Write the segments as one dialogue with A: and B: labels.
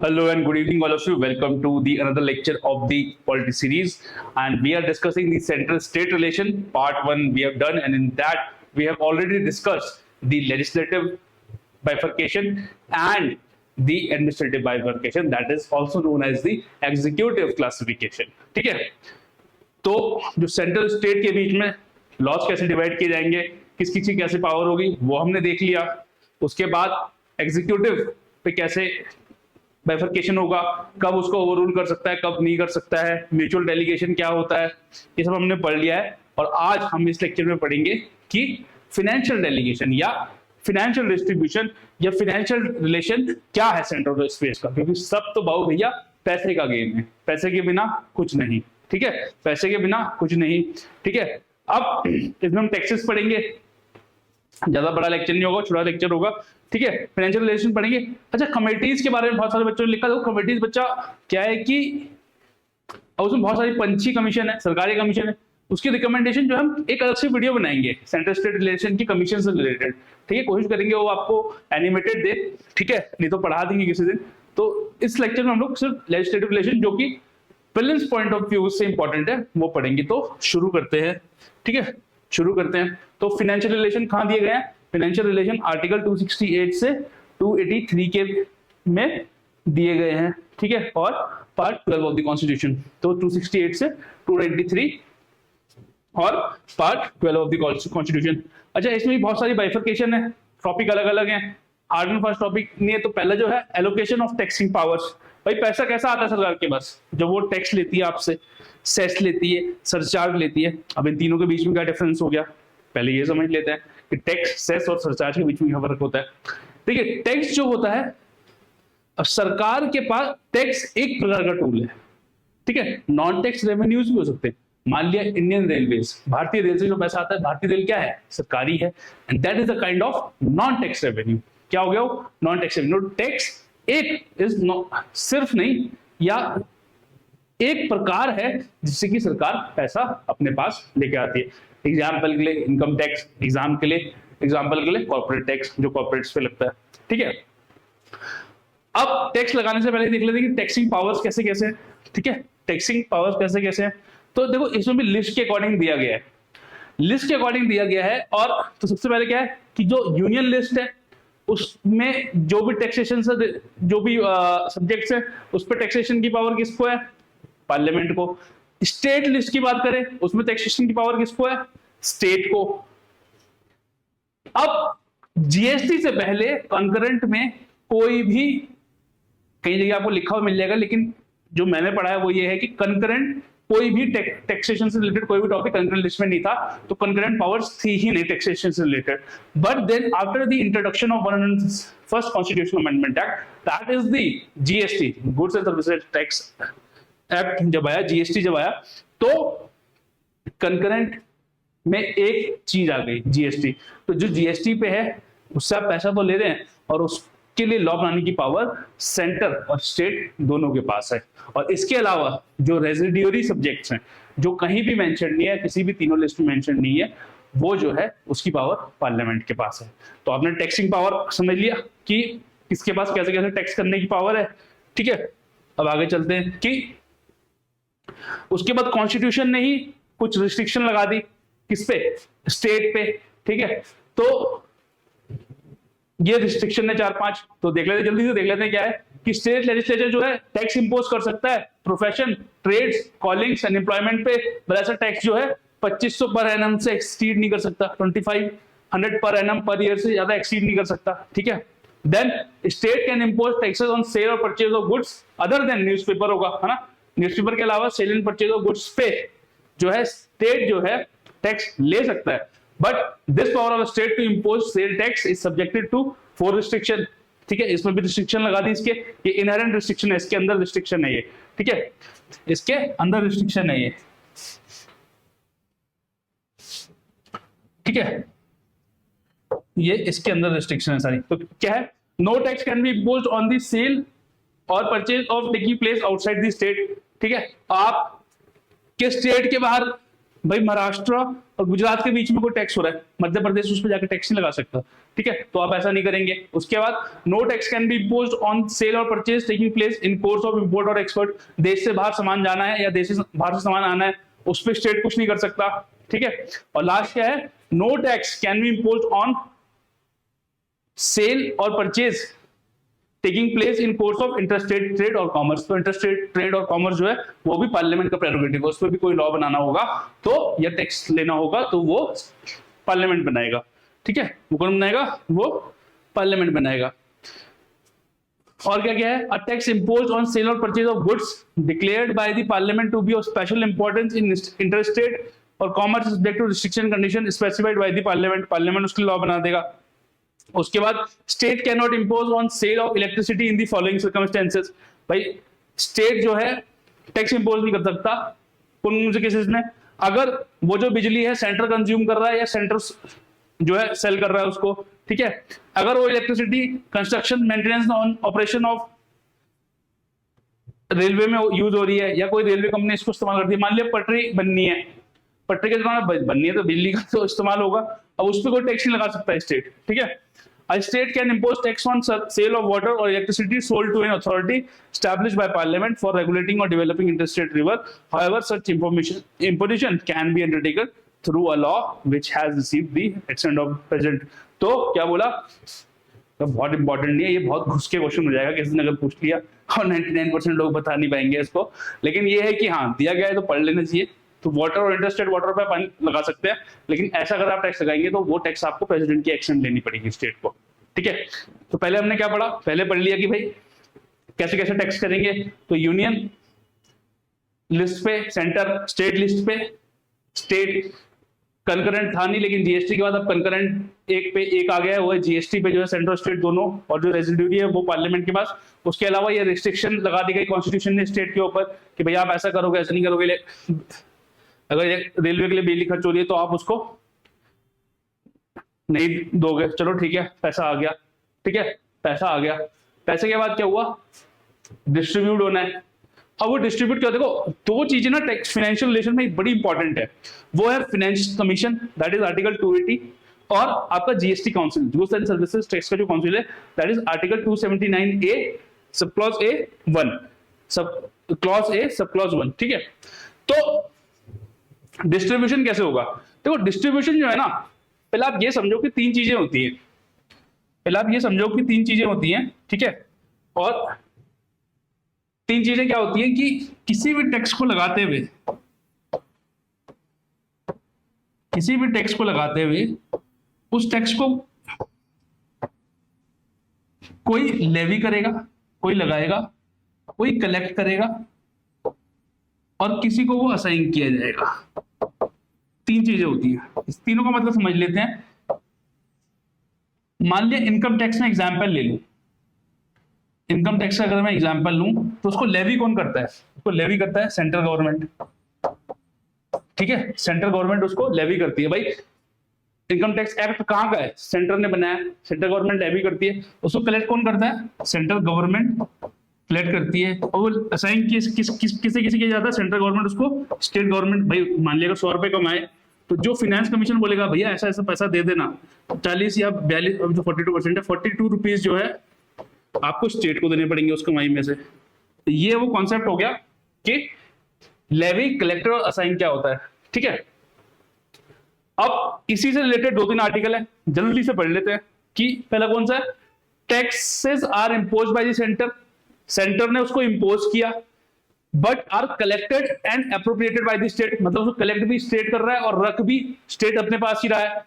A: Hello and good evening, all of you. Welcome to the another lecture of the Polity series, and we are discussing the central-state relation. Part one we have done, and in that we have already discussed the legislative bifurcation and the administrative bifurcation, that is also known as the executive classification. ठीक है? तो जो central state के बीच में laws कैसे divide किए जाएंगे, किसकी चीज कैसे पावर होगी, वो हमने देख लिया. उसके बाद एग्जीक्यूटिव पे कैसे बाइफर्केशन होगा, कब उसको ओवररूल कर सकता है, कब नहीं कर सकता है, म्यूचुअल डेलीगेशन क्या होता है, ये सब हमने पढ़ लिया है. और आज हम इस लेक्चर में पढ़ेंगे कि फाइनेंशियल डेलीगेशन या फाइनेंशियल डिस्ट्रीब्यूशन या फाइनेंशियल रिलेशन क्या है सेंट्रल स्पेस का, क्योंकि सब तो बाबू भैया पैसे का गेम है, पैसे के बिना कुछ नहीं. ठीक है, पैसे के बिना कुछ नहीं. ठीक है, अब इसमें हम टैक्सेस पढ़ेंगे, ज्यादा बड़ा लेक्चर नहीं होगा, छोटा लेक्चर होगा. ठीक है, फाइनेंशियल रिलेशन पढ़ेंगे. अच्छा, कमेटीज के बारे में बहुत सारे बच्चों ने लिखा. देखो कमेटीज बच्चा क्या है कि उसमें बहुत सारी पंछी कमीशन है, सरकारी कमीशन है, उसकी रिकमेंडेशन जो हम एक अलग से वीडियो बनाएंगे सेंट्रल स्टेट रिलेशन की कमीशन से रिलेटेड. ठीक है, कोशिश करेंगे वो आपको एनिमेटेड दे. ठीक है, नहीं तो पढ़ा देंगे किसी दिन. तो इस लेक्चर में हम लोग सिर्फ लेजिस्लेटिव रिलेशन जो कि प्रिलिम्स पॉइंट ऑफ व्यू से इंपॉर्टेंट है वो पढ़ेंगे. तो शुरू करते हैं. ठीक है, शुरू करते हैं. तो फाइनेंशियल रिलेशन कहां दिए गए हैं? फाइनेंशियल रिलेशन आर्टिकल 268 से 283 के में दिए गए हैं. ठीक है, और पार्ट 12 ऑफ द कॉन्स्टिट्यूशन. तो 268 से 293 और पार्ट 12 ऑफ द कॉन्स्टिट्यूशन. अच्छा, इसमें भी बहुत सारी बाइफर्केशन है, टॉपिक अलग अलग हैं. हार्ड एंड फास्ट टॉपिक नहीं है. तो पहला जो है एलोकेशन ऑफ टैक्सिंग पावर्स. भाई पैसा कैसा आता है सरकार के पास? जब वो टैक्स लेती है आपसे, सेस लेती है, सरचार्ज लेती है. अब इन तीनों के बीच में क्या डिफरेंस हो गया, पहले ये समझ लेते हैं कि टैक्स, सेस और सरचार्ज के बीच में क्या फर्क होता है. देखिए, टैक्स जो होता है, अब सरकार के पास टैक्स एक प्रकार का टूल है. ठीक है, नॉन टैक्स रेवेन्यूज भी हो सकते हैं. मान लिया इंडियन रेलवेज, भारतीय रेल से जो पैसा आता है, भारतीय रेल क्या है? सरकारी है. And that is a kind of non tax revenue. क्या हो गया वो? Non tax revenue. टैक्स एक इज सिर्फ नहीं या एक प्रकार है जिससे कि सरकार पैसा अपने पास लेके आती है. एग्जाम्पल के लिए इनकम टैक्स, एग्जाम्पल के लिए कॉर्पोरेट टैक्स जो कॉर्पोरेट्स पे लगता है. ठीक है, अब टैक्स लगाने से पहले देख लेते हैं कि टैक्सिंग पावर्स कैसे कैसे हैं. ठीक है, टैक्सिंग पावर्स कैसे कैसे हैं. तो देखो इसमें भी लिस्ट के अकॉर्डिंग दिया गया है, लिस्ट के अकॉर्डिंग दिया गया है. और तो सबसे पहले क्या है कि जो यूनियन लिस्ट है उसमें जो भी टैक्सेशन से जो भी सब्जेक्ट्स है उस पर टैक्सेशन की पावर किसको है? पार्लियामेंट को. स्टेट लिस्ट की बात करें उसमें टैक्सेशन की पावर किसको है? स्टेट को. अब जीएसटी से पहले कंकरेंट में कोई भी, कई जगह आपको लिखा हुआ मिल जाएगा, लेकिन जो मैंने पढ़ा है वो ये है कि कंकरेंट कोई भी टैक्सेशन से रिलेटेड कोई भी टॉपिक कंकरेंट लिस्ट में नहीं था. तो कंकरेंट पावर्स थी ही नहीं टैक्सेशन से related. But then after the introduction of 101st constitutional amendment act, that is the GST, goods and services tax act जब आया, जीएसटी जब आया, तो कंकरेंट में एक चीज आ गई, जीएसटी. तो जो जीएसटी पे है उससे आप पैसा तो ले रहे हैं, और उसके लिए लॉ बनाने की पावर सेंटर और स्टेट दोनों के पास है. और इसके अलावा जो रेजिडियरी सब्जेक्ट्स हैं जो कहीं भी मेंशन नहीं है, किसी भी तीनों लिस्ट में मेंशन नहीं है, वो जो है उसकी पावर पार्लियामेंट के पास है. तो आपने टैक्सिंग पावर समझ लिया कि किसके पास कैसे कैसे टैक्स करने की पावर है. ठीक है, अब आगे चलते हैं कि उसके बाद कॉन्स्टिट्यूशन ने ही कुछ रिस्ट्रिक्शन लगा दी. किस पे? स्टेट पे. ठीक है, तो ये रिस्ट्रिक्शन है 4-5. तो देख लेते, जल्दी से देख लेते हैं क्या है कि स्टेट लेजिस्लेचर जो है टैक्स इंपोज कर सकता है profession, trades, callings and employment पे. ऐसा टैक्स जो है 2500 पर एनम से एक्सीड नहीं कर सकता, 2500 पर एनम पर ईयर से ज्यादा एक्सीड नहीं कर सकता. ठीक है, then state can impose taxes on sale और purchase of goods other than newspaper होगा, है ना. न्यूज़पेपर के अलावा sale and purchase of goods पे जो है स्टेट जो है टैक्स ले सकता है. But this power of state to impose sale tax is subjected to 4 restriction. ठीक है, इसमें भी रिस्ट्रिक्शन लगा दी. इसके ये इनहेरेंट रिस्ट्रिक्शन है, इसके अंदर रिस्ट्रिक्शन है ये. ठीक है, इसके अंदर रिस्ट्रिक्शन है ये. ठीक है, ये इसके अंदर रिस्ट्रिक्शन है सारी. तो क्या है? No tax can be imposed on the sale और purchase of taking place outside the state. ठीक है, आप के स्टेट के बाहर, भाई महाराष्ट्र और गुजरात के बीच में कोई टैक्स हो रहा है, मध्य प्रदेश उस पर जाकर टैक्स नहीं लगा सकता, ठीक है, तो आप ऐसा नहीं करेंगे। उसके बाद no tax can be imposed on sale और purchase taking place in course of import और एक्सपोर्ट। देश से बाहर सामान जाना है या देश से बाहर से सामान आना है, उस पर स्टेट कुछ नहीं कर सकता, ठीक है। और लास्ट क्या है, no tax can be imposed on sale और purchase taking place in course of interstate trade और कॉमर्स। तो इंटरस्टेट ट्रेड और कॉमर्स जो है वो भी पार्लियामेंट का प्रेरोगेटिव है, उस पर भी कोई लॉ बनाना होगा तो या टैक्स लेना होगा तो वो पार्लियामेंट बनाएगा, ठीक है। वो कौन बनाएगा, वो पार्लियामेंट बनाएगा। और क्या क्या है, a tax imposed on sale और purchase of goods declared by the parliament to be of special importance in interstate और commerce subject to restriction condition specified by the parliament. Parliament उसके लॉ बना देगा। उसके बाद state can not impose on sale of electricity in the following circumstances. भाई state जो है tax impose नहीं कर सकता कौन से केसेस में, अगर वो जो बिजली है सेंटर कंज्यूम कर रहा है या सेंटर जो है सेल कर रहा है उसको, ठीक है। अगर वो electricity construction maintenance on operation of railway में यूज हो रही है या कोई रेलवे कंपनी इसको इस्तेमाल करती है, मान लिया पटरी बननी है, पटरी के दौरान बननी है तो बिजली का तो इस्तेमाल होगा, अब उस पर कोई टैक्स नहीं लगा सकता स्टेट, ठीक है। A state can impose tax on sale of water or electricity sold to an authority established by parliament for regulating or developing interstate river. However, such imposition can be undertaken through a law which has received the assent of president. तो क्या बोला, तो बहुत important नहीं है ये, बहुत घुस के क्वेश्चन हो जाएगा किसी ने अगर पूछ लिया और 99% लोग बता नहीं पाएंगे इसको, लेकिन ये है कि हाँ दिया गया है तो पढ़ लेना चाहिए। तो वाटर और इंटरस्टेट वाटर पे पानी लगा सकते हैं, लेकिन ऐसा अगर आप टैक्स लगाएंगे तो वो टैक्स आपको प्रेसिडेंट की एक्शन लेनी पड़ेगी स्टेट को, ठीक है। तो पहले हमने क्या पढ़ा, पहले पढ़ लिया कि भाई कैसे कैसे टैक्स करेंगे। तो यूनियन लिस्ट पे, सेंटर स्टेट लिस्ट पे, स्टेट कंकरेंट था नहीं लेकिन जीएसटी के बाद अब कंकरेंट एक पे एक आ गया है, वो है जीएसटी पे जो है सेंट्रल स्टेट दोनों, और जो रेजिड्यूरी है वो पार्लियामेंट के पास। उसके अलावा ये रिस्ट्रिक्शन लगा दी गई कॉन्स्टिट्यूशन ने स्टेट के ऊपर कि भाई आप ऐसा करोगे ऐसा नहीं करोगे, अगर रेलवे के लिए बिजली खर्च हो रही है तो आप उसको नहीं दोगे, चलो ठीक है पैसा आ गया, ठीक है पैसा आ गया, पैसे के बाद क्या हुआ, डिस्ट्रीब्यूट होना है। अब वो डिस्ट्रीब्यूट क्या, देखो दो चीजें ना टैक्स फाइनेंशियल रिलेशन में बड़ी इंपॉर्टेंट है, वो है finance commission that is article 280 और आपका GST council goods and services tax का जो काउंसिल है that is article 279A sub clause A1 sub clause A sub clause 1, ठीक है। तो डिस्ट्रीब्यूशन कैसे होगा, देखो डिस्ट्रीब्यूशन जो है ना, पहले आप ये समझो कि तीन चीजें होती हैं, पहले आप ये समझो कि तीन चीजें होती हैं, ठीक है। और तीन चीजें क्या होती हैं कि किसी भी टैक्स को लगाते हुए, किसी भी टैक्स को लगाते हुए उस टैक्स को कोई लेवी करेगा, कोई लगाएगा, कोई कलेक्ट करेगा और किसी को वो असाइन किया जाएगा। तीन चीजें होती हैं, इस तीनों का मतलब समझ लेते हैं। मान लिया इनकम टैक्स में एग्जांपल ले लूं, इनकम टैक्स का अगर मैं एग्जांपल लूं तो उसको लेवी कौन करता है, उसको लेवी करता है सेंट्रल गवर्नमेंट, ठीक है। सेंट्रल गवर्नमेंट उसको लेवी करती है। भाई इनकम टैक्स एक्ट कहां का है, सेंटर ने बनाया, सेंट्रल गवर्नमेंट लेवी करती है, उसको कलेक्ट कौन करता है, सेंट्रल गवर्नमेंट कलेक्ट करती है। और वो असाइन किसे किया जाता है, सेंट्रल गवर्नमेंट उसको स्टेट गवर्नमेंट, भाई मान लिया 100 रुपए कमाए तो जो फाइनेंस कमीशन बोलेगा भैया ऐसा ऐसा पैसा दे देना, 40 या 42 जो 42% है, 42 रुपीज जो है आपको स्टेट को देने पड़ेंगे उस कमाई में से। तो ये वो कॉन्सेप्ट हो गया कि लेवी, कलेक्टर और असाइन क्या होता है, ठीक है। अब इसी से रिलेटेड 2-3 आर्टिकल है, जल्दी से पढ़ लेते हैं कि पहला कौन सा है, taxes are imposed by the centre, centre ने उसको इम्पोज किया, but are collected and appropriated by the state, मतलब उसको कलेक्ट भी स्टेट कर रहा है और रख भी स्टेट अपने पास ही रहा है।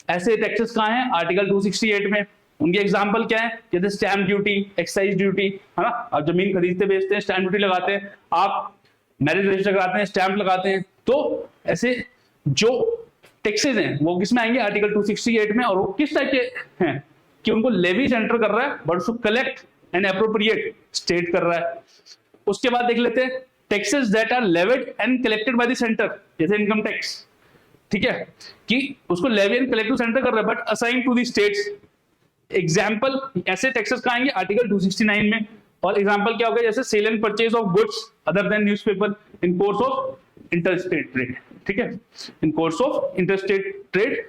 A: ऐसे टैक्सेस कहां हैं, आर्टिकल 268 में। उनके एग्जांपल क्या है, जैसे स्टैंप ड्यूटी, एक्साइज ड्यूटी, है ना, आप जमीन खरीदते बेचते हैं स्टैंप ड्यूटी लगाते हैं, आप मैरिज रजिस्टर कराते हैं स्टैंप लगाते हैं। तो ऐसे जो टैक्सेस हैं वो किसमें आएंगे, आर्टिकल 268 में। और वो किस टाइप के हैं कि उनको लेवी सेंटर कर रहा है बट उसको कलेक्ट एंड अप्रोप्रिएट स्टेट कर रहा है। उसके बाद देख लेते हैं taxes that are levied and collected by the centre, जैसे इनकम टैक्स, ठीक है, कि उसको लेवी एंड कलेक्टिव सेंटर कर रहा है but assign to the states. Example ऐसे टैक्सेस का आएंगे आर्टिकल 269 में। और एग्जांपल क्या हो गया, जैसे sale and purchase of goods other than newspaper in course of interstate trade. ठीक है, in course of interstate trade.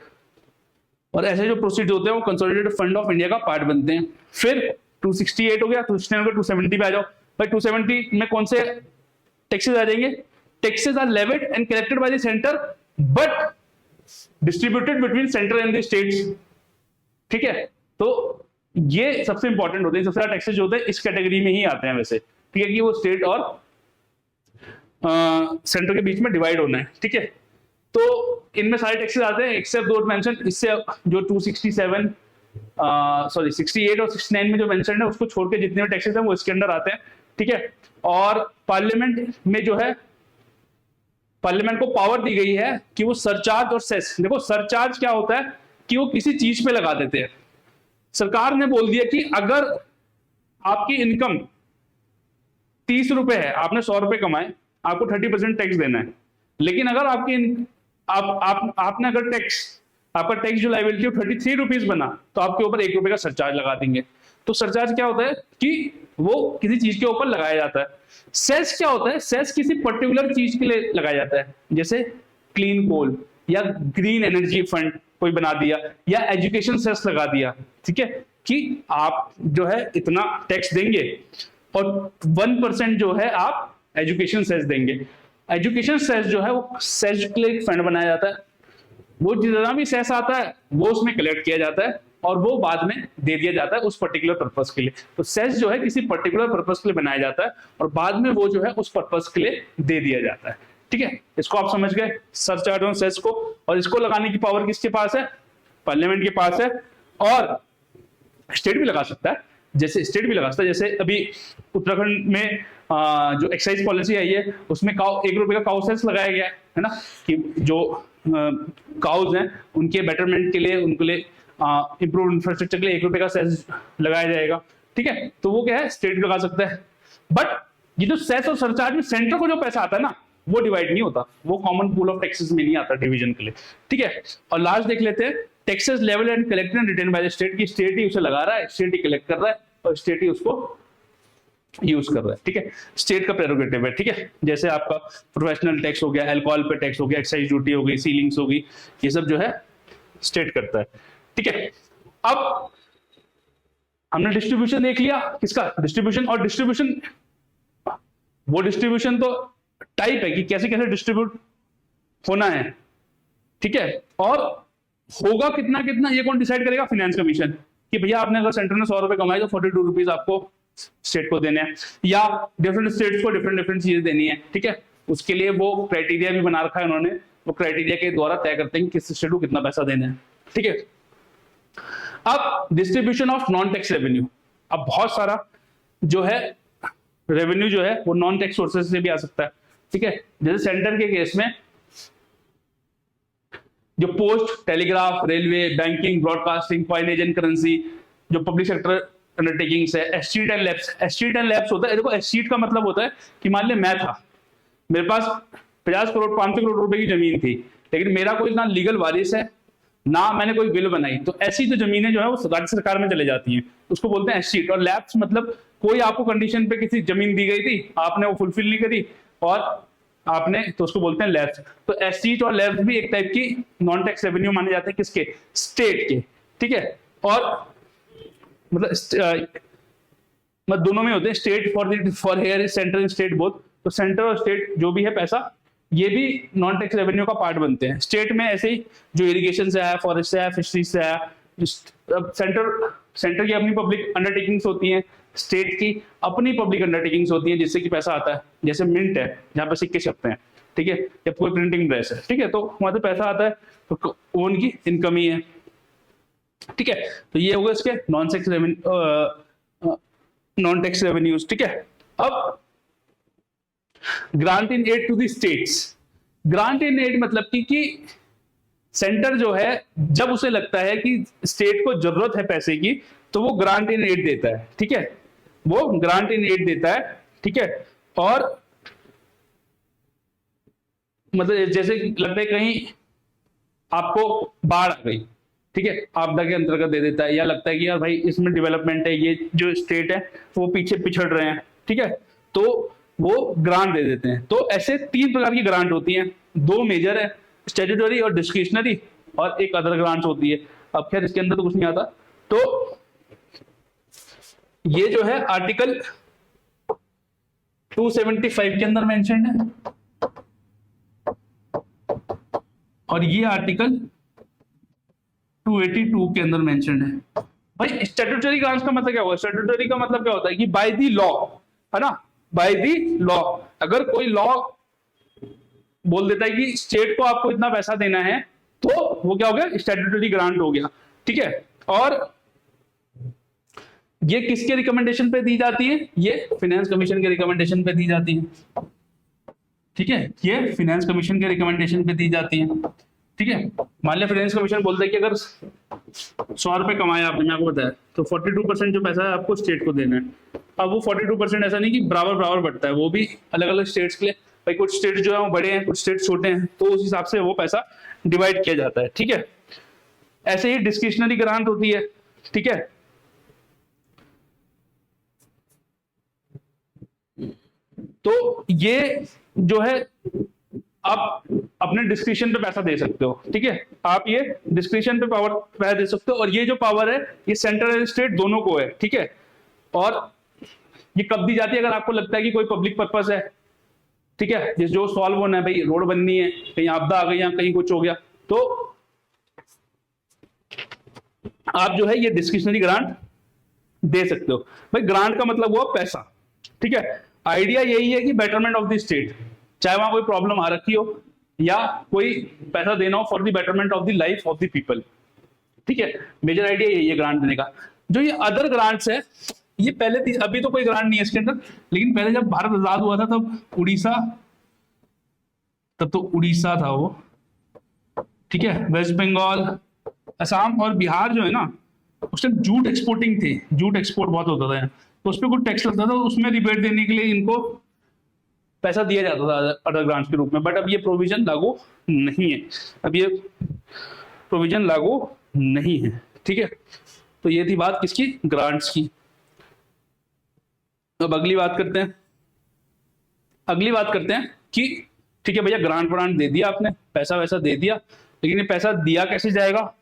A: और ऐसे जो प्रोसीड होते हैं वो कंसोलिडेटेड फंड ऑफ इंडिया का पार्ट बनते हैं। फिर 268 हो गया, 269 हो गया, 270 पे आ जाओ भाई। 270 में कौन से टैक्सेस आ जाएंगे? Taxes are levied and collected by the centre but distributed between centre and the states. ठीक है, तो ये सबसे इंपॉर्टेंट होते हैं, सबसे ज्यादा टैक्सेस जो होते हैं इस कैटेगरी में ही आते हैं वैसे। ठीक है, कि वो स्टेट और सेंटर के बीच में डिवाइड होना है। ठीक है, तो इनमें सारे टैक्सेस आते हैं एक्सेप्ट दो मेंशन, इससे जो 267 सॉरी 68 और 69 में जो मेंशन है उसको छोड़ के जितने भी टैक्सेस हैं वो इसके अंडर आते हैं। ठीक है, और पार्लियामेंट में जो है, पार्लियामेंट को पावर दी गई है कि वो सरचार्ज और सेस, देखो सरचार्ज क्या होता है कि वो किसी चीज पे लगा देते हैं। सरकार ने बोल दिया कि अगर आपकी इनकम 30 रुपए है, आपने 100 रुपए कमाए, आपको 30% टैक्स देना है। लेकिन अगर आपकी आपने अगर आपका टैक्स जो लायबिलिटी 33 रुपीज बना तो आपके ऊपर 1 रुपए का सरचार्ज लगा देंगे। तो सरचार्ज क्या होता है कि वो किसी चीज के ऊपर लगाया जाता है। सेस क्या होता है? सेस किसी पर्टिकुलर चीज के लिए लगाया जाता है, जैसे क्लीन कोल या ग्रीन एनर्जी फंड कोई बना दिया, या एजुकेशन सेस लगा दिया। ठीक है, कि आप जो है इतना टैक्स देंगे और 1% जो है आप एजुकेशन सेस देंगे। एजुकेशन सेस जो है वो सेस के लिए फंड बनाया जाता है, वो जितना भी सेस आता है वो उसमें कलेक्ट किया जाता है और वो बाद में दे दिया जाता है उस पर्टिकुलर पर्पस के लिए। तो सेस जो है किसी पर्टिकुलर पर्पस के लिए बनाया जाता है और बाद में वो जो है उस पर्पस के लिए दे दिया जाता है। ठीक है, इसको आप समझ गए सरचार्ज ऑन सेस को। और इसको लगाने की पावर किसके पास है? पार्लियामेंट के पास है। और स्टेट भी लगा सकता है, जैसे स्टेट भी लगा सकता है, जैसे अभी उत्तराखंड में जो एक्साइज पॉलिसी आई है उसमें 1 रुपए का काउ सेस लगाया गया है ना, कि जो काउज हैं उनके बेटरमेंट के लिए, उनके लिए इंप्रूव इंफ्रास्ट्रक्चर के लिए 1 रुपए का सेस लगाया जाएगा। ठीक है, तो वो क्या है, स्टेट लगा सकता है। बट ये जो सेस और सरचार्ज में सेंटर को जो पैसा आता है ना वो डिवाइड नहीं होता, वो कॉमन पूल ऑफ टैक्सेस में नहीं आता डिवीजन के लिए। ठीक है, और लास्ट देख लेते हैं, taxes level and collected and written by the state, की स्टेट ही उसे लगा रहा है, स्टेट ही कलेक्ट कर रहा है और स्टेट ही उसको यूज कर रहा है। ठीक है, स्टेट का प्रेरोगेटिव है। ठीक है, जैसे आपका प्रोफेशनल टैक्स हो गया, अल्कोहल पे टैक्स हो गया, एक्साइज ड्यूटी हो गई, सीलिंग्स हो गई, ये सब जो है स्टेट करता है। ठीक है, अब हमने डिस्ट्रीब्यूशन देख लिया, किसका डिस्ट्रीब्यूशन, और डिस्ट्रीब्यूशन वो डिस्ट्रीब्यूशन तो टाइप है कि कैसे कैसे डिस्ट्रीब्यूट होना है। ठीक है, और होगा कितना कितना ये कौन डिसाइड करेगा? फाइनेंस कमीशन, कि भैया आपने अगर सेंटर ने 100 रुपए कमाए तो 42 रुपीज आपको स्टेट को देने हैं, या डिफरेंट स्टेट्स को डिफरेंट डिफरेंट चीजें देनी है। ठीक है, उसके लिए वो क्राइटेरिया भी बना रखा है उन्होंने, वो क्राइटेरिया के द्वारा तय करते हैं कि किस स्टेट को कितना पैसा देना है। ठीक है, अब distribution of non tax revenue, अब बहुत सारा जो है रेवेन्यू जो है वो नॉन टैक्स सोर्सेज से भी आ सकता है। ठीक है, जैसे सेंटर के केस में जो post, telegraph, railway, banking, broadcasting, coinage and currency, जो पब्लिक सेक्टर अंडरटेकिंग्स है, एस्टीट एंड लैब्स। एस्टीट एंड लैब्स होता है, देखो एस्टीट का मतलब होता है कि मान ले मैं था, मेरे पास 50 करोड़ 500 करोड़ रुपए की जमीन थी, लेकिन मेरा कोई ना लीगल वारिस है ना मैंने कोई बिल बनाई, तो ऐसी जो जमीनें जो है वो राज्य सरकार में चले जाती हैं, उसको बोलते हैं एस्टीट। और लैब्स मतलब कोई आपको कंडीशन पे किसी जमीन दी गई थी, आपने वो फुलफिल नहीं करी और आपने, तो उसको बोलते हैं लैब्स। तो एस्टीट और लैब्स भी एक टाइप की नॉन टैक्स रेवेन्यू माने जाते हैं, किसके? स्टेट के। ठीक है, और मतलब दोनों में होते हैं, state for here central state both. तो सेंटर और स्टेट जो भी है पैसा, ये भी नॉन टैक्स रेवेन्यू का पार्ट बनते हैं। स्टेट में ऐसे ही जो इरिगेशन से है, फॉरेस्ट से है, फिशरीज से है। सेंटर की अपनी पब्लिक अंडरटेकिंग्स होती हैं, स्टेट की अपनी पब्लिक अंडरटेकिंग्स होती हैं जिससे कि पैसा आता है। जैसे मिंट है जहाँ पे सिक्के छपते हैं, ठीक है, या कोई प्रिंटिंग प्रेस है, ठीक है, तो वहां से पैसा आता है, तो वो उनकी इनकम ही है। ठीक है, तो ये होगा इसके नॉन टैक्स रेवेन्यूज। ठीक है, अब grant in aid to the states. Grant in aid मतलब कि सेंटर जो है जब उसे लगता है कि स्टेट को जरूरत है पैसे की तो वो ग्रांट इन एड देता है। ठीक है, वो ग्रांट इन एड देता है। ठीक है, और मतलब जैसे लगता है कहीं आपको बाढ़ आ गई, ठीक है, आपदा के अंतर्गत दे देता है, या लगता है कि यार भाई इसमें डेवलपमेंट है, ये जो स्टेट है वो पीछे पिछड़ रहे हैं, ठीक है, तो वो ग्रांट दे देते हैं। तो ऐसे 3 प्रकार की ग्रांट होती हैं, दो मेजर है, स्टैट्यूटरी और डिस्क्रिशनरी, और एक अदर ग्रांट्स होती है। अब खैर इसके अंदर तो कुछ नहीं आता। तो ये जो है आर्टिकल 275 के अंदर मेंशन है, और ये आर्टिकल 282 के अंदर मेंशन है। भाई स्टैट्यूटरी ग्रांट्स का मतलब क्या होगा? स्टैट्यूटरी का मतलब क्या होता है कि बाय द लॉ, है ना, बाय द लॉ। अगर कोई लॉ बोल देता है कि स्टेट को आपको इतना पैसा देना है, तो वो क्या हो गया? स्टैट्यूटरी ग्रांट हो गया, ठीक है। और ये किसके रिकमेंडेशन पे दी जाती है? ये फाइनेंस कमीशन के रिकमेंडेशन पे दी जाती है, ठीक है। ये फाइनेंस कमीशन के रिकमेंडेशन पे दी जाती है, ठीक है। मान लिया फाइनेंस कमीशन बोलता है कि अगर 100 रुपए कमाए आपने, मैं आपको बताया, तो 42% जो पैसा है आपको स्टेट को देना है। अब वो 42% ऐसा नहीं कि बराबर बराबर बढ़ता है, वो भी अलग अलग स्टेट्स के लिए, भाई कुछ स्टेट जो है वो बड़े हैं, कुछ स्टेट छोटे हैं, तो उस हिसाब से वो पैसा डिवाइड किया जाता है, ठीक है। ऐसे ही डिस्क्रिशनरी ग्रांट होती है, ठीक है। तो ये जो है आप अपने डिस्क्रिशन पे पैसा दे सकते हो, ठीक है। आप ये डिस्क्रिशन पे पावर पैसा दे सकते हो, और ये जो पावर है ये सेंट्रल और स्टेट दोनों को है, ठीक है। और ये कब दी जाती है? अगर आपको लगता है कि कोई पब्लिक पर्पस है, ठीक है, जिस जो सॉल्व होना है, भाई रोड बननी है, कहीं आपदा आ गई या कहीं कुछ हो गया, तो आप जो है ये डिस्क्रिशनरी ग्रांट दे सकते हो। भाई ग्रांट का मतलब हुआ पैसा, ठीक है। आइडिया यही है कि बेटरमेंट ऑफ द स्टेट, चाहे वहां कोई प्रॉब्लम आ रखी हो या कोई पैसा देना हो for the betterment of the life of the people, ठीक है। मेजर आइडिया यही है ग्रांट देने का। जो ये अदर ग्रांट्स है, ये पहले थी, अभी तो कोई ग्रांट नहीं है इसके अंदर, लेकिन पहले जब भारत आजाद हुआ था तब तो उड़ीसा था वो, ठीक है, वेस्ट बंगाल, असम और बिहार जो है ना, उस टाइम जूट एक्सपोर्टिंग थे, जूट एक्सपोर्ट बहुत होता था, तो उस पर कुछ टैक्स लगता था, उसमें रिबेट देने के लिए इनको पैसा दिया जाता था अदर ग्रांट्स के रूप में। बट अब ये प्रोविजन लागू नहीं है, अब ये प्रोविजन लागू नहीं है, ठीक है। तो ये थी बात किसकी? ग्रांट्स की। अब अगली बात करते हैं कि ठीक है भैया, ग्रांट व्रांट दे दिया आपने, पैसा वैसा दे दिया, लेकिन ये पैसा दिया कैसे जाएगा,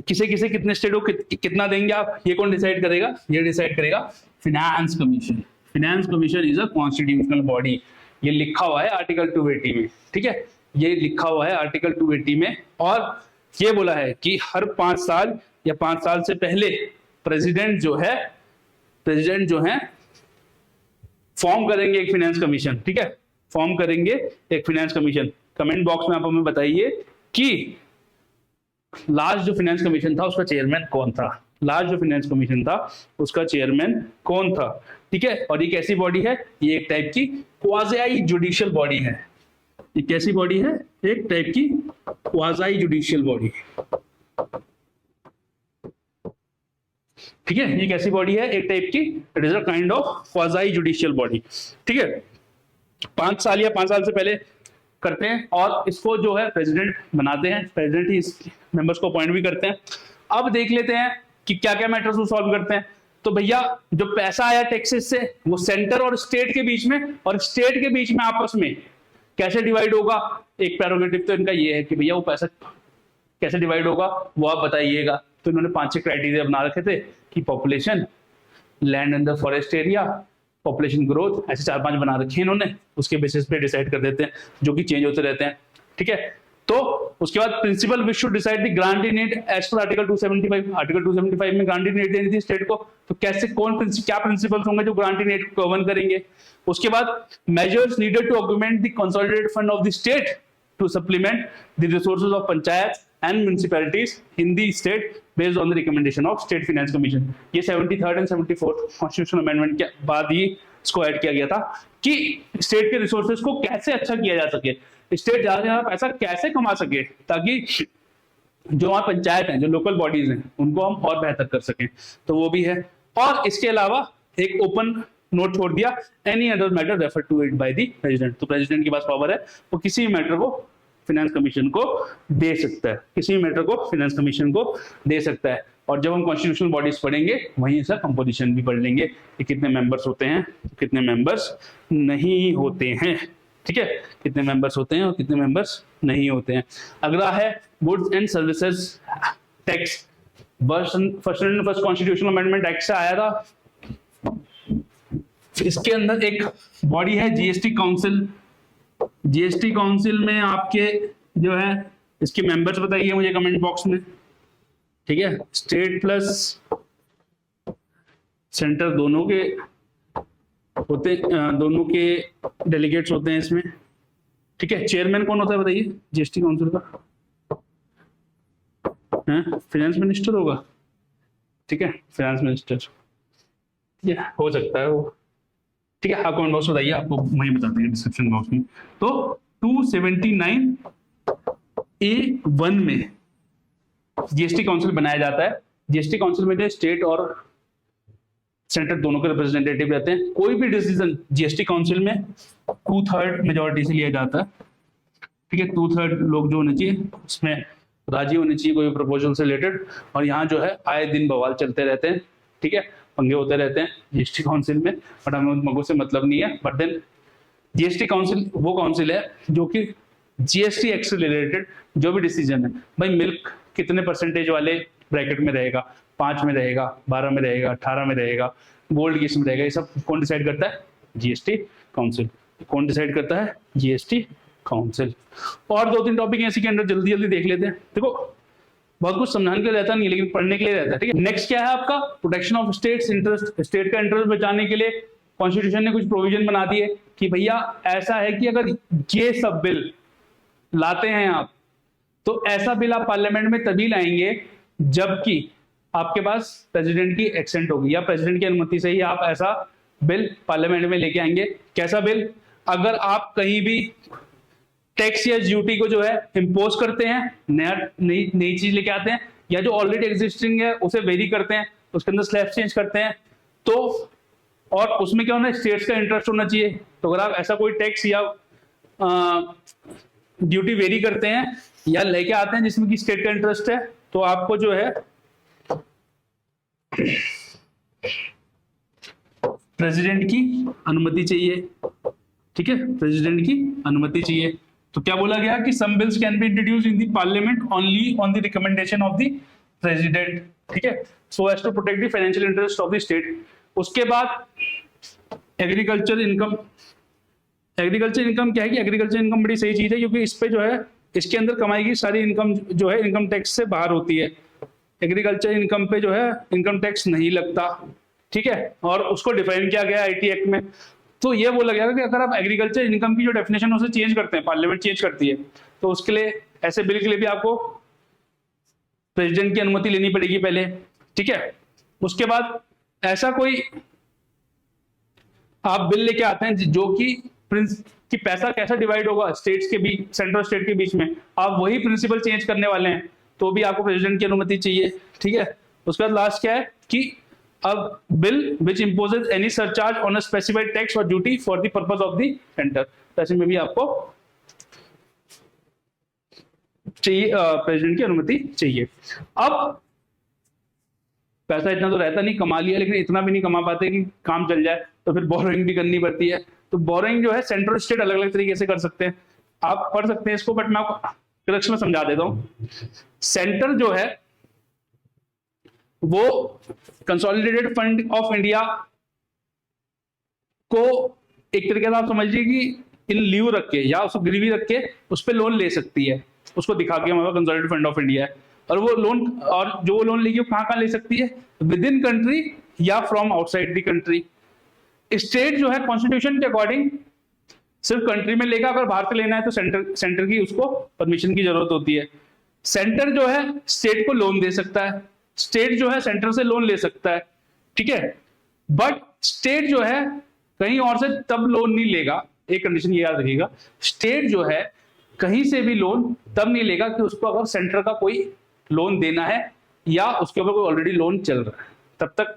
A: किसे किसे कितने स्टेट को कितना देंगे आप, ये कौन डिसाइड करेगा? ये डिसाइड करेगा finance commission. Finance commission is a constitutional body, ये लिखा हुआ है आर्टिकल 280 में, ठीक है, ये लिखा हुआ है आर्टिकल 280 में। और ये बोला है कि हर 5 साल या 5 साल से पहले प्रेसिडेंट जो है फॉर्म करेंगे एक फाइनेंस कमीशन, ठीक है, फॉर्म करेंगे एक फाइनेंस कमीशन। कमेंट बॉक्स में आप हमें बताइए कि लास्ट जो फाइनेंस कमीशन था उसका चेयरमैन कौन था, लास्ट जो फाइनेंस कमीशन था उसका चेयरमैन कौन था, ठीक है। और ये कैसी बॉडी है? ये एक टाइप की क्वाज़ी जुडिशियल बॉडी है। ये कैसी बॉडी है? एक टाइप की क्वाज़ी जुडिशियल बॉडी, ठीक है। ये कैसी बॉडी है? एक टाइप की, it is a kind of quasi judicial body, ठीक है। 5 साल या 5 साल से पहले करते हैं, और इसको जो है प्रेसिडेंट बनाते हैं, प्रेसिडेंट ही इस मेंबर्स को अपॉइंट भी करते हैं। अब देख लेते हैं कि क्या क्या मैटर्स को सॉल्व करते हैं। तो भैया जो पैसा आया टैक्सेस से, वो सेंटर और स्टेट के बीच में, और स्टेट के बीच में आपस में कैसे डिवाइड होगा? एक प्रेरोगेटिव तो इनका ये है कि भैया वो पैसा कैसे डिवाइड होगा वो आप बताइएगा। तो इन्होंने 5-6 क्राइटेरिया बना रखे थे कि population, land in the forest area, population growth, ऐसे 4-5 बना रखे हैं इन्होंने, उसके बेसिस पे डिसाइड कर देते हैं, जो कि चेंज होते रहते हैं, ठीक है। तो उसके बाद principle which should decide the grant in need as per article 275। Article 275 में ग्रांट इन नीड देनी थी स्टेट को, तो कैसे क्या प्रिंसिपल्स होंगे जो ग्रांट इन नीड को गवर्न करेंगे। उसके बाद measures needed to augment the consolidated fund of the state to supplement the resources of panchayat and municipalities in the state based on the recommendation of state finance commission. ये 73rd and 74th constitutional amendment के बाद ही इसको add किया गया था कि state के resources को कैसे अच्छा किया जा सके, स्टेट ज्यादा से ज्यादा पैसा कैसे कमा सके, ताकि जो हमारे पंचायत हैं, जो लोकल बॉडीज हैं, उनको हम और बेहतर कर सकें। तो वो भी है। और इसके अलावा एक ओपन नोट छोड़ दिया, any other matter refer to it by the president. तो प्रेसिडेंट के पास पावर है, वो किसी भी मैटर को फाइनेंस कमीशन को दे सकता है, किसी भी मैटर को फाइनेंस कमीशन को दे सकता है। और जब हम कॉन्स्टिट्यूशनल बॉडीज पढ़ेंगे वहीं इसका कंपोजिशन भी पढ़ लेंगे कि कितने मेंबर्स होते हैं, कितने मेंबर्स नहीं होते हैं, ठीक है, कितने मेंबर्स होते हैं और कितने मेंबर्स नहीं होते हैं। अगला है goods and services tax. First constitutional amendment act से आया था। इसके अंदर एक बॉडी है जीएसटी काउंसिल। जीएसटी काउंसिल में आपके जो है इसके मेंबर्स बताइए मुझे कमेंट बॉक्स में। ठीक है, स्टेट प्लस सेंटर दोनों के होते, दोनों के डेलीगेट्स होते हैं इसमें। ठीक है, चेयरमैन कौन होता है बताइए जीएसटी काउंसिल का? फाइनेंस मिनिस्टर होगा। ठीक है, फाइनेंस मिनिस्टर, ठीक है, हो सकता है वो। ठीक है, आप कमेंट बॉक्स बताइए, आपको वहीं बता देंगे डिस्क्रिप्शन बॉक्स में। तो 279A1 में जीएसटी काउंसिल बनाया जाता है। जीएसटी काउंसिल में स्टेट और सेंटर दोनों के रिप्रेजेंटेटिव रहते हैं। कोई भी डिसीजन जीएसटी काउंसिल में 2/3 मेजोरिटी से लिया जाता है। ठीक है, 2/3 लोग जो होने चाहिए उसमें राजी होने चाहिए कोई प्रपोजल से रिलेटेड। और यहाँ जो है आए दिन बवाल चलते रहते हैं। ठीक है, पंगे होते रहते हैं जीएसटी काउंसिल में, बट हमें उन पंगों से मतलब नहीं है। बट देन जीएसटी काउंसिल वो काउंसिल है जो कि जीएसटी एक्ट से रिलेटेड जो भी डिसीजन है, भाई मिल्क कितने परसेंटेज वाले ब्रैकेट में रहेगा, 5 में रहेगा, 12 में रहेगा, 18 में रहेगा, गोल्ड किस में रहेगा, ये सब कौन डिसाइड करता है? GST council. कौन डिसाइड करता है? GST council. और 2-3 टॉपिक इसी के अंदर जल्दी जल्दी देख लेते हैं। देखो बहुत कुछ समझाने के लिए रहता नहीं, लेकिन पढ़ने के लिए रहता है। ठीक है, नेक्स्ट क्या है आपका? Protection of states interest. State का इंटरेस्ट बचाने के लिए कॉन्स्टिट्यूशन ने कुछ प्रोविजन बना दिए कि भैया ऐसा है कि अगर ये सब बिल लाते हैं आप, तो ऐसा बिल आप पार्लियामेंट में तभी लाएंगे जबकि आपके पास प्रेसिडेंट की एक्सेंट होगी, या प्रेसिडेंट की अनुमति से ही आप ऐसा बिल पार्लियामेंट में लेके आएंगे। कैसा बिल? अगर आप कहीं भी टैक्स या ड्यूटी को जो है इंपोज करते हैं, नई चीज लेके आते हैं, या जो ऑलरेडी एग्जिस्टिंग है उसे वेरी करते हैं, उसके अंदर स्लैब चेंज करते हैं, तो और उसमें क्या होना है? स्टेट्स का इंटरेस्ट होना चाहिए। तो अगर आप ऐसा कोई टैक्स या ड्यूटी वेरी करते हैं या लेके आते हैं जिसमें कि स्टेट का इंटरेस्ट है, तो आपको जो है प्रेसिडेंट की अनुमति चाहिए। ठीक है, प्रेसिडेंट की अनुमति चाहिए। तो क्या बोला गया कि some bills can be introduced in the parliament only on the recommendation of the president. ठीक है, so as to protect the financial interest of the state. उसके बाद एग्रीकल्चर इनकम। एग्रीकल्चर इनकम क्या है कि एग्रीकल्चर इनकम बड़ी सही चीज है, क्योंकि इस पे जो है इसके अंदर कमाई की सारी इनकम जो है इनकम टैक्स से बाहर होती है। एग्रीकल्चर इनकम पे जो है इनकम टैक्स नहीं लगता। ठीक है, और उसको डिफाइन किया गया आईटी एक्ट में। तो ये बोला गया कि अगर आप एग्रीकल्चर इनकम की जो डेफिनेशन है उसे चेंज करते हैं, पार्लियामेंट चेंज करती है, तो उसके लिए ऐसे बिल के लिए भी आपको प्रेसिडेंट की अनुमति लेनी पड़ेगी पहले। ठीक है, उसके बाद ऐसा कोई आप बिल लेके आते हैं जो कि पैसा कैसा डिवाइड होगा स्टेट्स के बीच, सेंट्रल स्टेट के बीच में, आप वही प्रिंसिपल चेंज करने वाले हैं, तो भी आपको प्रेसिडेंट की अनुमति चाहिए। ठीक है, उसके बाद लास्ट क्या है कि अब bill which imposes any surcharge on a specified tax और duty for the purpose of the centre, ऐसे में भी आपको चाहिए प्रेसिडेंट की अनुमति चाहिए। अब पैसा इतना तो रहता नहीं, कमा लिया, लेकिन इतना भी नहीं कमा पाते कि काम चल जाए, तो फिर बोरोइंग भी करनी पड़ती है। तो बोरोइंग जो है सेंट्रल स्टेट अलग अलग तरीके से कर सकते हैं, आप पढ़ सकते हैं इसको, बट मैं आपको करेक्शन में समझा देता हूं। सेंटर जो है वो कंसोलिडेटेड फंड ऑफ इंडिया को एक तरीके से आप समझिए कि इन लीव रख के या उसको गिरवी रख के उस पर लोन ले सकती है, उसको दिखा के हमारा कंसोलिडेटेड फंड ऑफ इंडिया है। और वो लोन, और जो लोन लेगी वो कहां ले सकती है? विद इन कंट्री या from outside the country. State जो है कॉन्स्टिट्यूशन के अकॉर्डिंग सिर्फ कंट्री में लेगा, अगर बाहर से लेना है तो सेंटर की उसको परमिशन की जरूरत होती है। सेंटर जो है स्टेट को लोन दे सकता है, स्टेट जो है सेंटर से लोन ले सकता है। ठीक है, बट स्टेट जो है कहीं और से तब लोन नहीं लेगा, एक कंडीशन ये याद रखिएगा, स्टेट जो है कहीं से भी लोन तब नहीं लेगा कि उसको अगर सेंटर का कोई लोन देना है या उसके ऊपर कोई ऑलरेडी लोन चल रहा है,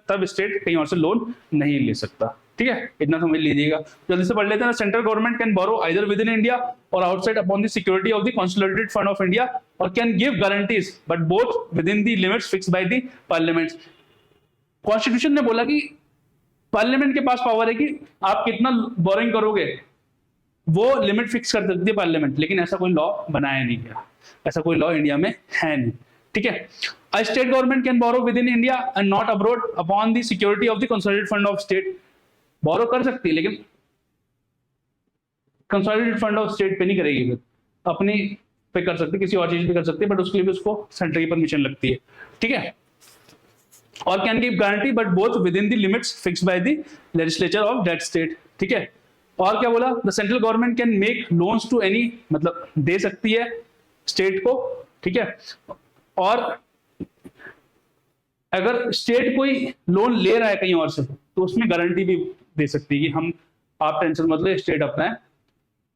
A: तब स्टेट कहीं और से लोन नहीं ले सकता। ठीक है, इतना समझ लीजिएगा। जल्दी से पढ़ लेते हैं। Central government can borrow either within India और outside upon the security of the consolidated fund of India और can give guarantees but both within the limits fixed by the parliament. Constitution ने बोला कि parliament के पास power है कि आप कितना बोरिंग करोगे, वो लिमिट फिक्स कर सकती है पार्लियामेंट, लेकिन ऐसा कोई लॉ बनाया नहीं गया, ऐसा कोई लॉ इंडिया में है नहीं। ठीक है, a state government can borrow within India and not abroad upon the security of the consolidated fund of state. Borrow कर सकती है लेकिन कंसोलिडेटेड फंड ऑफ स्टेट पे नहीं करेगी, फिर अपनी पे कर सकती है, किसी और चीज पे कर सकती है, बट उसके लिए भी उसको सेंटर की परमिशन लगती है। ठीक है, और can give guarantee but both within the limits fixed by the legislature of that state. ठीक है, और क्या बोला, the central government can make loans to any, मतलब दे सकती है स्टेट को। ठीक है, और अगर स्टेट कोई लोन ले रहा है कहीं और से तो उसमें गारंटी भी दे सकती है कि हम, आप टेंशन मत लो, स्टेट अपना है,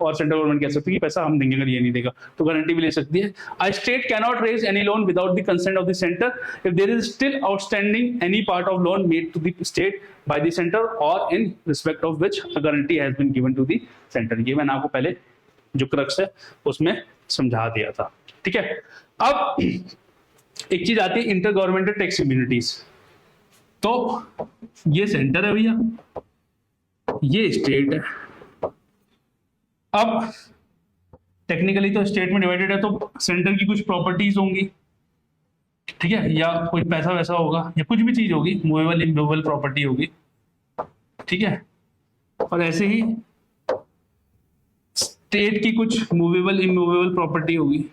A: और सेंट्रल गवर्नमेंट कह सकती है कि पैसा हम देंगे अगर ये नहीं देगा, तो गारंटी भी ले सकती है। A state can not raise any loan without the consent of the centre if there is still outstanding any part of loan made to the state by the centre और in respect of which a guarantee has been given to the centre. ये मैंने आपको पहले जो crux है उसमें समझा दिया था। ठीक है, अब एक चीज आती है इंटर गवर्नमेंटल टैक्स इम्यूनिटीज। तो ये सेंटर है भैया, ये स्टेट है। अब टेक्निकली तो स्टेट में डिवाइडेड है, तो सेंटर की कुछ प्रॉपर्टीज होंगी, ठीक है, या कोई पैसा वैसा होगा, या कुछ भी चीज होगी, मूवेबल इमूवेबल प्रॉपर्टी होगी। ठीक है, और ऐसे ही स्टेट की कुछ मूवेबल इमूवेबल प्रॉपर्टी होगी।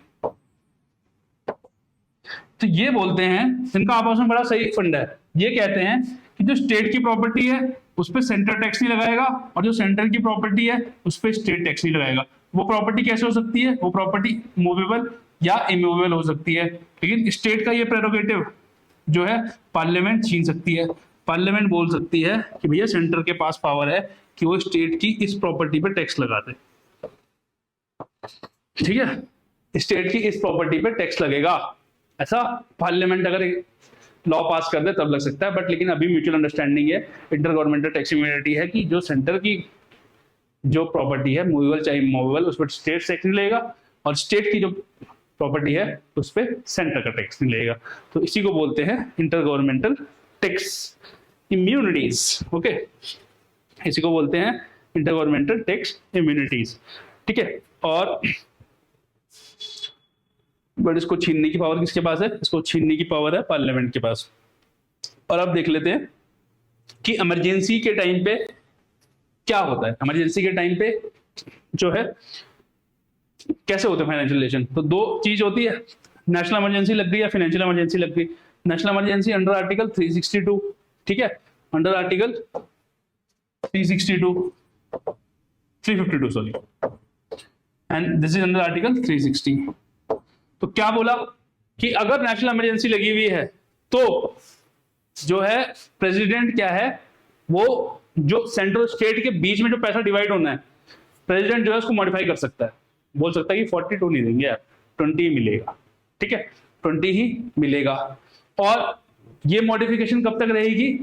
A: तो ये बोलते हैं, इनका आपस में बड़ा सही फंडा है। ये कहते हैं कि जो स्टेट की प्रॉपर्टी है उस पर सेंटर टैक्स नहीं लगाएगा, और जो सेंटर की प्रॉपर्टी है उस पर स्टेट टैक्स नहीं लगाएगा। वो प्रॉपर्टी कैसे हो सकती है, वो प्रॉपर्टी मूवेबल या इमूवेबल हो सकती है, लेकिन स्टेट का ये प्रेरोगेटिव जो है पार्लियामेंट छीन सकती है। पार्लियामेंट बोल सकती है कि भैया सेंटर के पास पावर है कि वो स्टेट की इस प्रॉपर्टी पे टैक्स लगा दे। ठीक है, स्टेट की इस प्रॉपर्टी पे टैक्स लगेगा, ऐसा पार्लियामेंट अगर लॉ पास कर दे तब लग सकता है। बट लेकिन अभी म्यूचुअल अंडरस्टैंडिंग है, इंटर गवर्नमेंटल टैक्स इम्यूनिटी है, कि जो सेंटर की जो प्रॉपर्टी है मूवेबल चाहे इमूवेबल उस पर स्टेट टैक्स नहीं लेगा, और स्टेट की जो प्रॉपर्टी है उस पर सेंटर का टैक्स नहीं लेगा। तो इसी को बोलते हैं inter governmental tax immunities. Okay, इसी को बोलते हैं इंटर गवर्नमेंटल टैक्स इम्यूनिटीज। ठीक है, और बट इसको छीनने की पावर किसके पास है, इसको छीनने की पावर है पार्लियामेंट के पास। और अब देख लेते हैं कि इमरजेंसी के टाइम पे क्या होता है। इमरजेंसी के टाइम पे जो है कैसे होते हैं फाइनेंशियल रिलेशन। तो दो चीज होती है, नेशनल इमरजेंसी लग गई या फाइनेंशियल इमरजेंसी लग गई। नेशनल इमरजेंसी अंडर आर्टिकल 362, ठीक है, under article 362 352 sorry, and this is under article 360। तो क्या बोला कि अगर नेशनल इमरजेंसी लगी हुई है तो जो है प्रेसिडेंट क्या है, वो जो सेंट्रल स्टेट के बीच में जो पैसा डिवाइड होना है, प्रेसिडेंट जो है उसको मॉडिफाई कर सकता है। बोल सकता है कि 42 नहीं देंगे यार, 20 ही मिलेगा। ठीक है, 20 ही मिलेगा। और ये मॉडिफिकेशन कब तक रहेगी,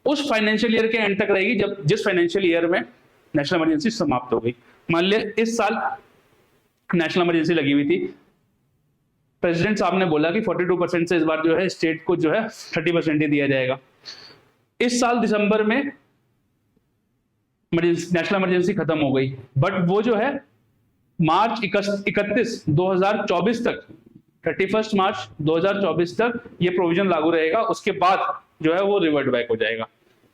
A: उस फाइनेंशियल ईयर के एंड तक रहेगी, जब जिस फाइनेंशियल ईयर में नेशनल इमरजेंसी समाप्त हो गई। मान लिया इस साल नेशनल इमरजेंसी लगी हुई थी, प्रेसिडेंट साहब ने बोला कि 42% से इस बार जो है स्टेट को जो है 30% ही दिया जाएगा। इस साल दिसंबर में नेशनल इमरजेंसी खत्म हो गई, बट वो जो है मार्च 31 2024 तक, 31 मार्च 2024 तक ये प्रोविजन लागू रहेगा। उसके बाद जो है वो रिवर्ट बैक हो जाएगा।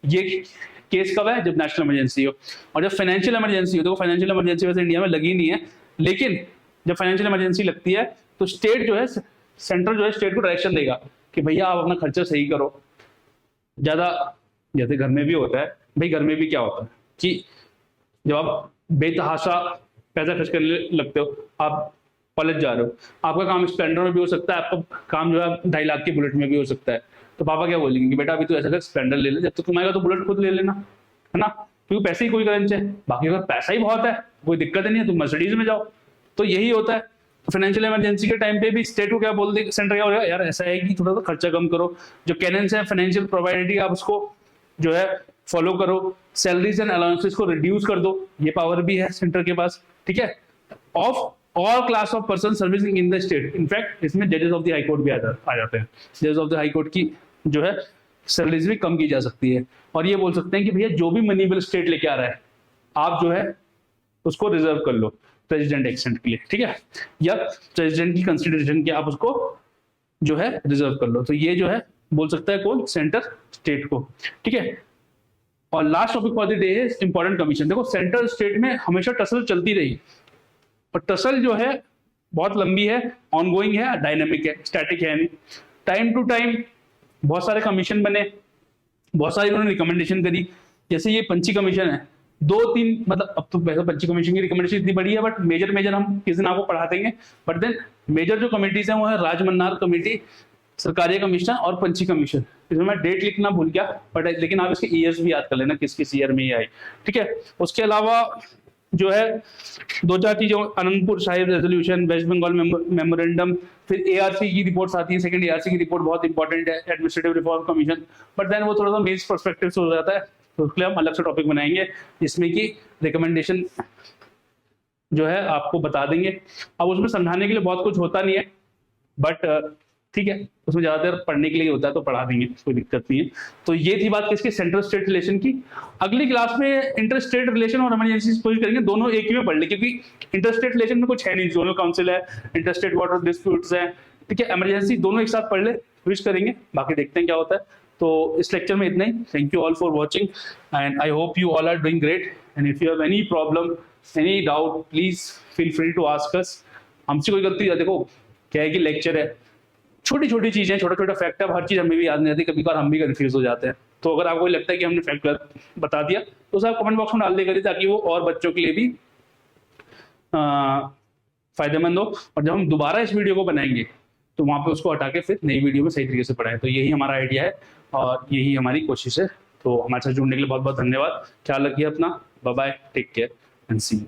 A: ये केस कब है, जब नेशनल इमरजेंसी हो। और जब फाइनेंशियल इमरजेंसी हो, तो फाइनेंशियल इमरजेंसी वैसे इंडिया में लगी नहीं है, लेकिन जब फाइनेंशियल इमरजेंसी लगती है तो स्टेट जो है, सेंट्रल जो है स्टेट को डायरेक्शन देगा कि भैया आप अपना खर्चा सही करो। ज्यादा, जैसे घर में भी होता है भाई, घर में भी क्या होता है कि जब आप बेतहाशा पैसा खर्च करने लगते हो, आप कॉलेज जा रहे हो, आपका काम स्प्लेंडर में भी हो सकता है, आपका काम जो है 2.5 लाख की बुलेट में भी हो सकता है। तो पापा क्या बोलेंगे कि बेटा अभी तो ऐसा कर स्प्लेंडर ले ले, जब तक तुम्हारा तो बुलेट खुद ले लेना, है ना, क्योंकि पैसे ही कोई करंच है। बाकी अगर पैसा ही बहुत है कोई दिक्कत नहीं है, तुम मर्सिडीज में जाओ। तो यही होता है। फाइनेंशियल इमरजेंसी के टाइम पे भी स्टेट को क्या बोल दे, सेंटर क्या बोलेगा, यार ऐसा है कि थोड़ा सा खर्चा कम करो, जो कैनेंस है फाइनेंशियल प्रोवाइडिटी आप उसको जो है फॉलो करो, सैलरीज एंड अलाउंसेस को रिड्यूस कर दो, ये पावर भी है सेंटर के पास। ठीक है, of all class of person servicing in the state. In fact इसमें जजेस ऑफ द हाई कोर्ट भी आ जाते हैं। जजेस ऑफ द हाई कोर्ट की जो है सैलरीज भी कम की जा सकती है। और ये बोल सकते हैं कि भैया जो भी मनी बिल स्टेट लेके आ रहा है, आप जो है उसको रिजर्व कर लो प्रेसिडेंट एक्सेंट के लिए, ठीक है, या प्रेसिडेंट की कंसिडरेशन के आप उसको जो है रिजर्व कर लो। तो ये जो है बोल सकता है कौन, सेंटर स्टेट को, ठीक है। और last topic for the day है इंपॉर्टेंट कमीशन। देखो सेंटर स्टेट में हमेशा टसल चलती रही, और टसल जो है बहुत लंबी है, ऑनगोइंग है, डायनेमिक है, स्टैटिक है नहीं। टाइम टू टाइम बहुत सारे कमीशन बने, बहुत सारी उन्होंने रिकमेंडेशन करी। जैसे ये पंची कमीशन है, 2-3 मतलब अब तो वैसे पंची कमीशन की रिकमेंडेशन इतनी बड़ी है, बट मेजर हम किस दिन आपको पढ़ा देंगे। बट देन मेजर जो कमिटीज हैं वो है राजमन्नार कमेटी, सरकारी कमीशन और पंची कमीशन। इसमें मैं डेट लिखना भूल गया, बट लेकिन आप इसके ईयर्स भी याद कर लेना किस किस ईयर में ये आई, ठीक है। उसके अलावा जो है 2-4 चीजों, अनंतपुर साहिब रेजोल्यूशन, वेस्ट बंगाल मेमोरेंडम, फिर एआरसी की रिपोर्ट्स आती है, सेकंड एआरसी की रिपोर्ट बहुत इंपॉर्टेंट है, administrative reform commission. But then वो थोड़ा सा मेज पर्सपेक्टिव से हो जाता है, तो उसके लिए हम अलग से टॉपिक बनाएंगे जिसमें कि रिकमेंडेशन जो है आपको बता देंगे। अब उसमें समझाने के लिए बहुत कुछ होता नहीं है, बट ठीक है, उसमें ज्यादातर पढ़ने के लिए होता है तो पढ़ा देंगे, कोई दिक्कत नहीं है। तो ये थी बात किसकी, सेंट्रल स्टेट रिलेशन की। अगली क्लास में इंटर स्टेट रिलेशन और इमरजेंसी कोशिश करेंगे दोनों एक ही में पढ़ ले, क्योंकि इंटर स्टेट रिलेशन में कुछ है नहीं, जोनल काउंसिल है, इंटर स्टेट वाटर डिस्प्यूट्स है, ठीक है, इमरजेंसी दोनों एक साथ पढ़ ले, विश करेंगे, बाकी देखते हैं क्या होता है। तो इस लेक्चर में इतना ही। Thank you all for watching and I hope you all are doing great, and if you have any problem, any doubt, please feel free to ask us. हमसे कोई गलती है, देखो क्या है कि लेक्चर है, छोटी छोटी चीजें, छोटा छोटा फैक्ट है, हर चीज हमें भी याद नहीं आती, कभी बार हम भी कंफ्यूज हो जाते हैं। तो अगर आपको लगता है कि हमने फैक्ट गलत बता दिया तो उसे आप कमेंट बॉक्स में डाल दे करिए, ताकि वो और बच्चों के लिए भी फायदेमंद हो। और जब हम दोबारा इस वीडियो को बनाएंगे तो वहां पे उसको हटा के फिर नई वीडियो में सही तरीके से पढ़ाएं। तो यही हमारा आइडिया है और यही हमारी कोशिश है। तो हमारे साथ जुड़ने के लिए बहुत बहुत धन्यवाद। ख्याल रखिए अपना, bye bye, take care and see you.